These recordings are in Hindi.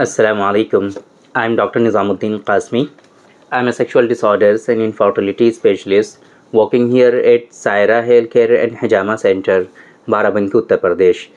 Assalamu alaikum. I'm Dr. Nizamuddin Qasmi. I'm a sexual disorders and infertility specialist working here at Saira Healthcare and Hijama Center, Barabanki Uttar Pradesh.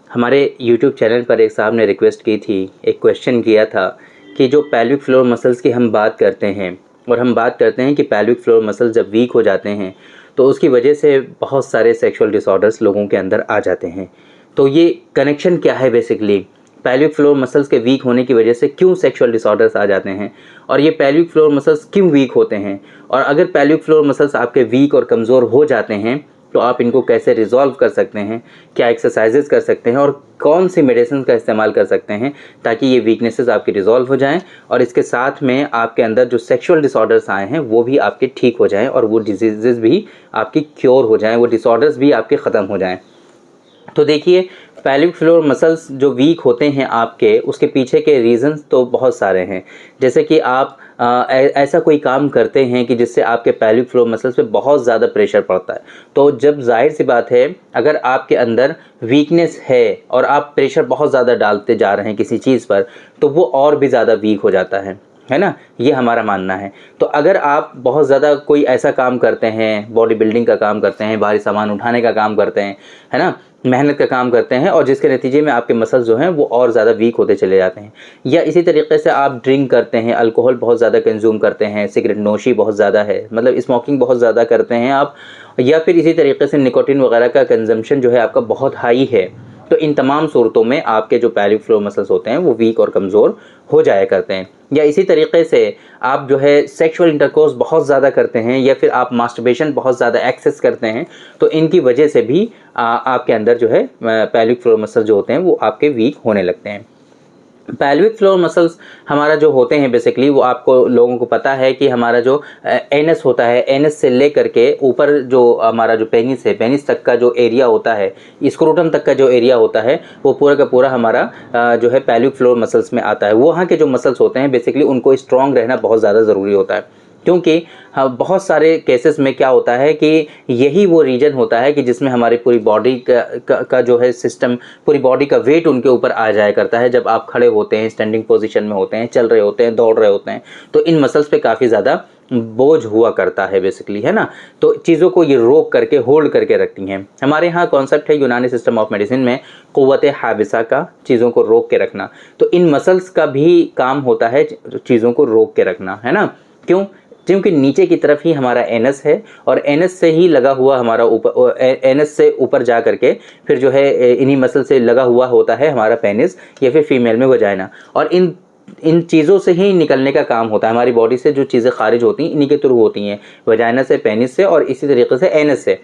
हमारे YouTube चैनल पर एक साहब ने रिक्वेस्ट की थी, एक क्वेश्चन किया था कि जो पेल्विक फ्लोर मसल्स की हम बात करते हैं और हम बात करते हैं कि पेल्विक फ्लोर मसल्स जब वीक हो जाते हैं तो उसकी वजह से बहुत सारे सेक्सुअल डिसऑर्डर्स लोगों के अंदर आ जाते हैं। तो ये कनेक्शन क्या है बेसिकली, पेल्विक फ्लोर मसल्स के वीक होने की वजह से क्यों सेक्सुअल डिसऑर्डर्स आ जाते हैं और ये पेल्विक फ्लोर मसल्स क्यों वीक होते हैं, और अगर पेल्विक फ्लोर मसल्स आपके वीक और कमज़ोर हो जाते हैं तो आप इनको कैसे रिजॉल्व कर सकते हैं, क्या एक्सरसाइजेज कर सकते हैं और कौन सी मेडिसिन का इस्तेमाल कर सकते हैं ताकि ये वीकनेसेस आपकी रिजॉल्व हो जाएं और इसके साथ में आपके अंदर जो सेक्सुअल डिसऑर्डर्स आए हैं वो भी आपके ठीक हो जाएं और वो डिजीज़ भी आपकी क्योर हो जाएं, वो डिसऑर्डर्स भी आपके ख़त्म हो जाएं। तो देखिए, पेल्विक फ्लोर मसल्स जो वीक होते हैं आपके, उसके पीछे के रीज़न्स तो बहुत सारे हैं। जैसे कि आप ऐसा कोई काम करते हैं कि जिससे आपके पेल्विक फ्लोर मसल्स पे बहुत ज़्यादा प्रेशर पड़ता है, तो जब जाहिर सी बात है अगर आपके अंदर वीकनेस है और आप प्रेशर बहुत ज़्यादा डालते जा रहे हैं किसी चीज़ पर, तो वो और भी ज़्यादा वीक हो जाता है ना। ये हमारा मानना है। तो अगर आप बहुत ज़्यादा कोई ऐसा काम करते हैं, बॉडी बिल्डिंग का काम करते हैं, भारी सामान उठाने का काम करते हैं, है ना, मेहनत का काम करते हैं और जिसके नतीजे में आपके मसल्स जो हैं वो और ज़्यादा वीक होते चले जाते हैं, या इसी तरीके से आप ड्रिंक करते हैं, अल्कोहल बहुत ज़्यादा कंज्यूम करते हैं, सिगरेट नोशी बहुत ज़्यादा है, मतलब स्मोकिंग बहुत ज़्यादा करते हैं आप, या फिर इसी तरीके से निकोटिन वगैरह का कंजम्पशन जो है आपका बहुत हाई है, तो इन तमाम सूरतों में आपके जो पेल्विक फ्लोर मसल्स होते हैं वो वीक और कमज़ोर हो जाया करते हैं। या इसी तरीके से आप जो है सेक्सुअल इंटरकोर्स बहुत ज़्यादा करते हैं या फिर आप मास्टरबेशन बहुत ज़्यादा एक्सेस करते हैं, तो इनकी वजह से भी आपके अंदर जो है पेल्विक फ्लोर मसल्स जो होते हैं वो आपके वीक होने लगते हैं। पेल्विक फ्लोर मसल्स हमारा जो होते हैं बेसिकली, वो आपको लोगों को पता है कि हमारा जो एनएस होता है, एनएस से लेकर के ऊपर जो हमारा जो पेनिस है, पेनिस तक का जो एरिया होता है, स्क्रोटम तक का जो एरिया होता है, वो पूरा का पूरा हमारा जो है पेल्विक फ्लोर मसल्स में आता है। वहाँ के जो मसल्स होते हैं बेसिकली उनको स्ट्रॉन्ग रहना बहुत ज़्यादा ज़रूरी होता है, क्योंकि बहुत सारे केसेस में क्या होता है कि यही वो रीजन होता है कि जिसमें हमारी पूरी बॉडी का जो है सिस्टम, पूरी बॉडी का वेट उनके ऊपर आ जाया करता है। जब आप खड़े होते हैं, स्टैंडिंग पोजीशन में होते हैं, चल रहे होते हैं, दौड़ रहे होते हैं, तो इन मसल्स पे काफ़ी ज़्यादा बोझ हुआ करता है बेसिकली, है ना। तो चीज़ों को ये रोक करके, होल्ड करके रखती हैं। हमारे यहाँ कॉन्सेप्ट है यूनानी सिस्टम ऑफ मेडिसिन में क़ुव्वत हाबिसा का, चीज़ों को रोक के रखना। तो इन मसल्स का भी काम होता है चीज़ों को रोक के रखना, है ना। क्यों? क्योंकि नीचे की तरफ ही हमारा एनएस है और एनएस से ही लगा हुआ हमारा ऊपर, एनएस से ऊपर जा करके फिर जो है इन्हीं मसल से लगा हुआ होता है हमारा पेनिस या फिर फीमेल में वजाइना, और इन चीज़ों से ही निकलने का काम होता है। हमारी बॉडी से जो चीज़ें खारिज होती हैं इन्हीं के थ्रू होती हैं, वजाइना से, पेनिस से और इसी तरीके से एनएस से।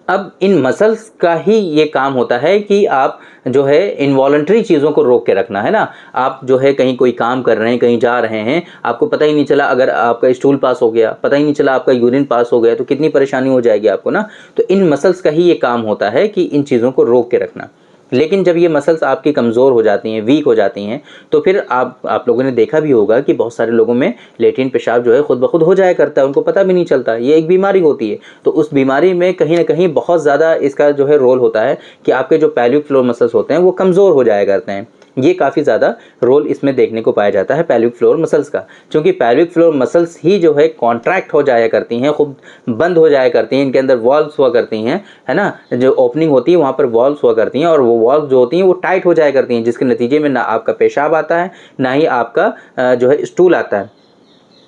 अब इन मसल्स का ही ये काम होता है कि आप जो है इनवॉलंटरी चीज़ों को रोक के रखना, है ना। आप जो है कहीं कोई काम कर रहे हैं, कहीं जा रहे हैं, आपको पता ही नहीं चला, अगर आपका स्टूल पास हो गया, पता ही नहीं चला आपका यूरिन पास हो गया, तो कितनी परेशानी हो जाएगी आपको ना। तो इन मसल्स का ही ये काम होता है कि इन चीज़ों को रोक के रखना। लेकिन जब ये मसल्स आपकी कमज़ोर हो जाती हैं, वीक हो जाती हैं, तो फिर आप लोगों ने देखा भी होगा कि बहुत सारे लोगों में लेटिन पेशाब जो है खुद ब खुद हो जाया करता है, उनको पता भी नहीं चलता। ये एक बीमारी होती है। तो उस बीमारी में कहीं ना कहीं बहुत ज़्यादा इसका जो है रोल होता है कि आपके जो पेल्विक फ्लोर मसल्स होते हैं वो कमज़ोर हो जाया करते हैं। ये काफ़ी ज़्यादा रोल इसमें देखने को पाया जाता है पेल्विक फ्लोर मसल्स का, क्योंकि पेल्विक फ्लोर मसल्स ही जो है कॉन्ट्रैक्ट हो जाया करती हैं, खुद बंद हो जाया करती हैं, इनके अंदर वॉल्व्स हुआ करती हैं, है ना। जो ओपनिंग होती है वहाँ पर वॉल्व्स हुआ करती हैं और वो वॉल्व जो होती हैं वो टाइट हो जाया करती हैं, जिसके नतीजे में ना आपका पेशाब आता है, ना ही आपका जो है स्टूल आता है,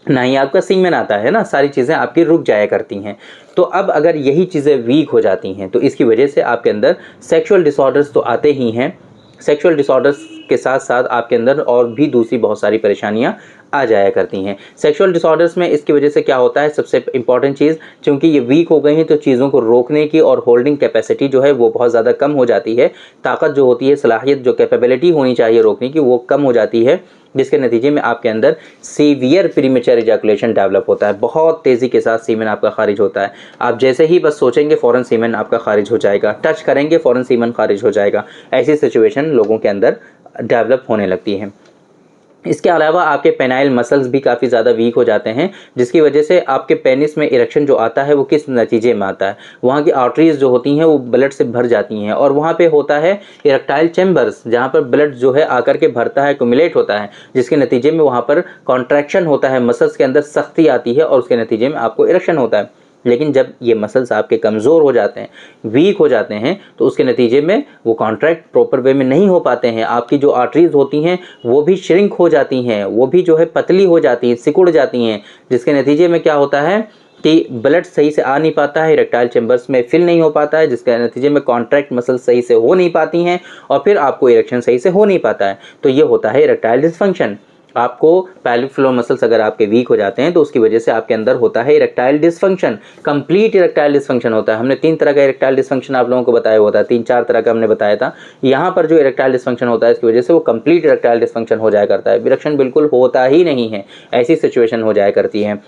ना ही आपका सीमेन आता है ना। सारी चीज़ें आपकी रुक जाया करती हैं। तो अब अगर यही चीज़ें वीक हो जाती हैं तो इसकी वजह से आपके अंदर सेक्सुअल डिसऑर्डर्स तो आते ही हैं। सेक्सुअल डिसऑर्डर्स के साथ साथ आपके अंदर और भी दूसरी बहुत सारी परेशानियां आ जाया करती हैं। सेक्सुअल डिसऑर्डर्स में इसकी वजह से क्या होता है, सबसे इंपॉर्टेंट चीज़, क्योंकि ये वीक हो गई हैं तो चीज़ों को रोकने की और होल्डिंग कैपेसिटी जो है वो बहुत ज़्यादा कम हो जाती है। ताकत जो होती है, सलाहियत, जो कैपेबिलिटी होनी चाहिए रोकने की, वो कम हो जाती है, जिसके नतीजे में आपके अंदर सीवियर प्रीमेच्योर इजैकुलेशन डेवलप होता है। बहुत तेज़ी के साथ सीमेन आपका खारिज होता है। आप जैसे ही बस सोचेंगे फ़ौरन सीमेन आपका खारिज हो जाएगा, टच करेंगे फ़ौरन सीमेन खारिज हो जाएगा। ऐसी सिचुएशन लोगों के अंदर डेवलप होने लगती है। इसके अलावा आपके पेनाइल मसल्स भी काफ़ी ज़्यादा वीक हो जाते हैं, जिसकी वजह से आपके पेनिस में इरेक्शन जो आता है वो किस नतीजे में आता है, वहाँ की आर्टरीज जो होती हैं वो ब्लड से भर जाती हैं और वहाँ पे होता है इरेक्टाइल चैम्बर्स, जहाँ पर ब्लड जो है आकर के भरता है, एक्युमुलेट होता है, जिसके नतीजे में वहाँ पर कॉन्ट्रैक्शन होता है, मसल्स के अंदर सख्ती आती है और उसके नतीजे में आपको इरेक्शन होता है। लेकिन जब ये मसल्स आपके कमज़ोर हो जाते हैं, वीक हो जाते हैं, तो उसके नतीजे में वो कॉन्ट्रैक्ट प्रॉपर वे में नहीं हो पाते हैं। आपकी जो आर्टरीज होती हैं वो भी श्रिंक हो जाती हैं, वो भी जो है पतली हो जाती हैं, सिकुड़ जाती हैं, जिसके नतीजे में क्या होता है कि ब्लड सही से आ नहीं पाता है, इरेक्टाइल चैम्बर्स में फिल नहीं हो पाता है, जिसके नतीजे में कॉन्ट्रैक्ट मसल्स सही से हो नहीं पाती हैं और फिर आपको इरेक्शन सही से हो नहीं पाता है। तो ये होता है इरेक्टाइल डिसफंक्शन। आपको पेल्विक फ्लोर मसल्स अगर आपके वीक हो जाते हैं तो उसकी वजह से आपके अंदर होता है erectile dysfunction, complete erectile dysfunction होता है। हमने 3 तरह का इरेक्टाइल डिसफंक्शन आप लोगों को बताया होता है, 3-4 तरह का हमने बताया था। यहाँ पर जो इरेक्टाइल डिसफंक्शन होता है इसकी वजह से वो कंप्लीट इरेक्टाइल डिसफंक्शन हो जाया करता है, इरेक्शन बिल्कुल होता ही नहीं है, ऐसी सिचुएशन हो जाया करती है।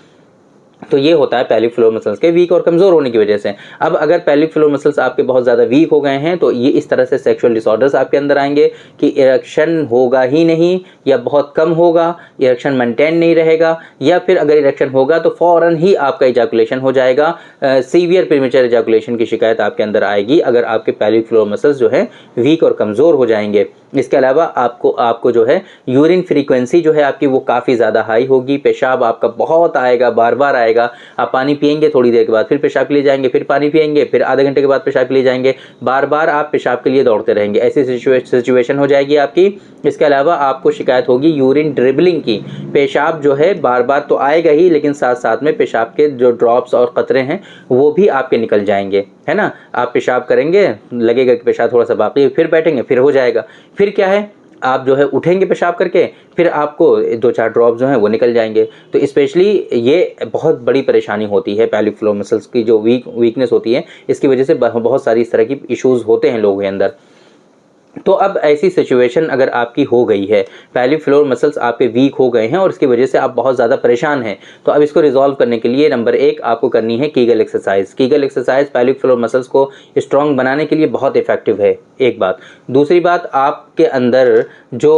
तो ये होता है पेल्विक फ्लोर मसल्स के वीक और कमज़ोर होने की वजह से। अब अगर पेल्विक फ्लोर मसल्स आपके बहुत ज़्यादा वीक हो गए हैं तो ये इस तरह से सेक्सुअल डिसऑर्डर्स आपके अंदर आएंगे कि इरेक्शन होगा ही नहीं या बहुत कम होगा, इरेक्शन मेंटेन नहीं रहेगा, या फिर अगर इरेक्शन होगा तो फ़ौरन ही आपका इजैकुलेशन हो जाएगा। सीवियर प्रीमेचर इजैकुलेशन की शिकायत आपके अंदर आएगी अगर आपके पेल्विक फ्लोर मसल्स जो है वीक और कमज़ोर हो जाएंगे। इसके अलावा आपको जो है यूरिन फ्रीक्वेंसी जो है आपकी वो काफ़ी ज़्यादा हाई होगी, पेशाब आपका बहुत आएगा, बार बार आएगा। आप पानी पिएंगे, थोड़ी देर के बाद फिर पेशाब के लिए जाएंगे, फिर पानी पिएंगे, फिर आधे घंटे के बाद पेशाब के लिए जाएंगे, बार बार आप पेशाब के लिए दौड़ते रहेंगे, ऐसी सिचुएशन हो जाएगी आपकी। इसके अलावा आपको शिकायत होगी यूरिन ड्रिबलिंग की, पेशाब जो है बार बार तो आएगा ही, लेकिन साथ साथ में पेशाब के जो ड्रॉप्स और कतरे हैं वो भी आपके निकल जाएंगे, है ना। आप पेशाब करेंगे, लगेगा कि पेशाब थोड़ा सा बाकी है, फिर बैठेंगे फिर हो जाएगा, फिर क्या है आप जो है उठेंगे पेशाब करके, फिर आपको 2-4 ड्रॉप जो हैं वो निकल जाएंगे। तो स्पेशली ये बहुत बड़ी परेशानी होती है, पेल्विक फ्लोर मसल्स की जो वीकनेस होती है, इसकी वजह से बहुत सारी इस तरह की इश्यूज़ होते हैं लोगों के अंदर। तो अब ऐसी सिचुएशन अगर आपकी हो गई है, पेल्विक फ्लोर मसल्स आपके वीक हो गए हैं और इसकी वजह से आप बहुत ज़्यादा परेशान हैं, तो अब इसको रिजॉल्व करने के लिए नंबर 1 आपको करनी है Kegel exercise. Kegel exercise pelvic floor muscles को स्ट्रॉन्ग बनाने के लिए बहुत इफेक्टिव है, एक बात। दूसरी बात, आपके अंदर जो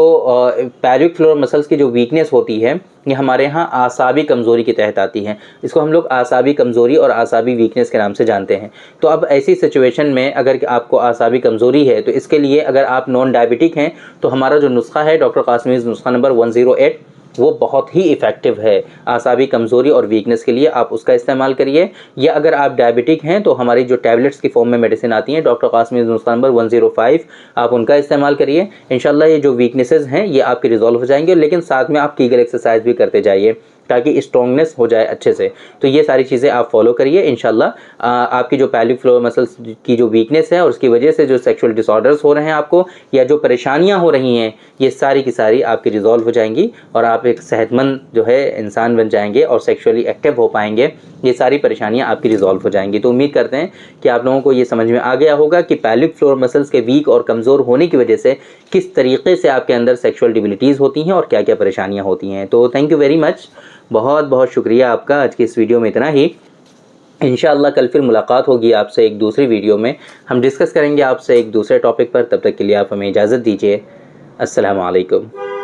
पेल्विक फ्लोर मसल्स की जो वीकनेस होती है ये हमारे यहाँ आसाबी कमज़ोरी के तहत आती हैं, इसको हम लोग आसाबी कमज़ोरी और आसाबी वीकनेस के नाम से जानते हैं। तो अब ऐसी सिचुएशन में अगर आपको आसाबी कमज़ोरी है तो इसके लिए अगर आप नॉन डायबिटिक हैं तो हमारा जो नुस्खा है डॉक्टर कासमीज़ नुस्खा नंबर 108 वो बहुत ही इफ़ेक्टिव है आसाबी कमज़ोरी और वीकनेस के लिए, आप उसका इस्तेमाल करिए। या अगर आप डायबिटिक हैं तो हमारी जो टैबलेट्स की फॉर्म में मेडिसिन आती हैं डॉक्टर कासमीज़ नुस्खा नंबर 105 आप उनका इस्तेमाल करिए। इंशाल्लाह ये जो वीकनेसेस हैं ये आपकी रिजॉल्व हो जाएंगे, लेकिन साथ में आप कीगल एक्सरसाइज भी करते जाइए ताकि स्ट्रॉन्गनेस हो जाए अच्छे से। तो ये सारी चीज़ें आप फॉलो करिए, इंशाल्लाह आपकी जो पेल्विक फ्लोर मसल्स की जो वीकनेस है और उसकी वजह से जो सेक्सुअल डिसऑर्डर्स हो रहे हैं आपको या जो परेशानियां हो रही हैं ये सारी की सारी आपकी रिजॉल्व हो जाएंगी और आप एक सेहतमंद जो है इंसान बन जाएंगे और सेक्सुअली एक्टिव हो पाएंगे। ये सारी परेशानियां आपकी रिजॉल्व हो जाएंगी। तो उम्मीद करते हैं कि आप लोगों को ये समझ में आ गया होगा कि पेल्विक फ्लोर मसल्स के वीक और कमज़ोर होने की वजह से किस तरीके से आपके अंदर सेक्सुअल डिबिलिटीज़ होती हैं और क्या क्या परेशानियाँ होती हैं। तो थैंक यू वेरी मच, बहुत बहुत शुक्रिया आपका। आज की इस वीडियो में इतना ही। इंशाअल्लाह कल फिर मुलाकात होगी आपसे एक दूसरी वीडियो में, हम डिस्कस करेंगे आपसे एक दूसरे टॉपिक पर। तब तक के लिए आप हमें इजाज़त दीजिए। अस्सलामु अलैकुम।